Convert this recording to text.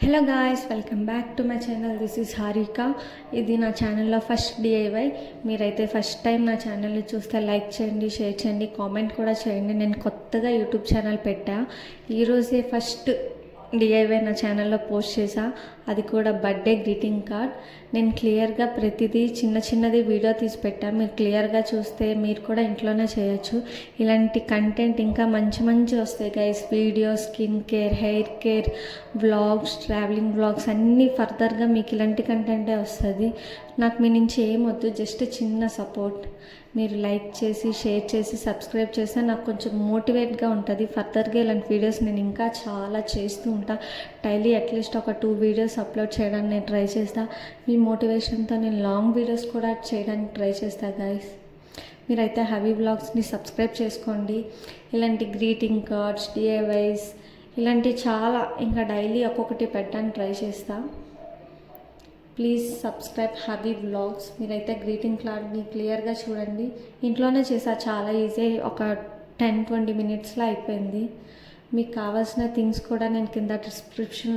Hello guys, welcome back to my channel. This is Harika. ఇది నా ఛానల్లో ఫస్ట్ డిఐవై. మీరైతే ఫస్ట్ టైం నా ఛానల్ని చూస్తే లైక్ చేయండి, షేర్ చేయండి, కామెంట్ కూడా చేయండి. నేను కొత్తగా యూట్యూబ్ ఛానల్ పెట్టా. ఈరోజే ఫస్ట్ డిఐవై నా ఛానల్లో పోస్ట్ చేశా. అది కూడా బర్త్డే గ్రీటింగ్ కార్డ్. నేను క్లియర్గా ప్రతిదీ చిన్నది వీడియో తీసి పెట్టాను. మీరు క్లియర్గా చూస్తే మీరు కూడా ఇంట్లోనే చేయొచ్చు. ఇలాంటి కంటెంట్ ఇంకా మంచి వస్తాయి guys. Video, skin care, hair care, vlogs, travelling vlogs అన్నీ ఫర్దర్గా మీకు ఇలాంటి కంటెంటే వస్తుంది. నాకు మీ నుంచి ఏమొద్దు, జస్ట్ చిన్న సపోర్ట్. మీరు లైక్ చేసి, షేర్ చేసి, సబ్స్క్రైబ్ చేస్తే నాకు కొంచెం మోటివేట్గా ఉంటుంది. ఫర్దర్గా ఇలాంటి వీడియోస్ నేను ఇంకా చాలా చేస్తూ ఉంటా. డైలీ అట్లీస్ట్ ఒక 2 వీడియోస్ అప్లోడ్ చేయడానికి నేను ట్రై చేస్తా. మీ మోటివేషన్తో నేను లాంగ్ వీడియోస్ కూడా చేయడానికి ట్రై చేస్తా గైస్. మీరైతే హెవీ వ్లాగ్స్ని సబ్స్క్రైబ్ చేసుకోండి. ఇలాంటి గ్రీటింగ్ కార్డ్స్, డిఐవైస్ ఇలాంటివి చాలా ఇంకా డైలీ ఒక్కొక్కటి పెట్టడానికి ట్రై చేస్తా. Please subscribe happy vlogs. మీరైతే గ్రీటింగ్ కార్డ్ని క్లియర్గా చూడండి. ఇంట్లోనే చేసా, చాలా ఈజీ. ఒక 10-20 మినిట్స్లో అయిపోయింది. మీకు కావాల్సిన థింగ్స్ కూడా నేను కింద డిస్క్రిప్షన్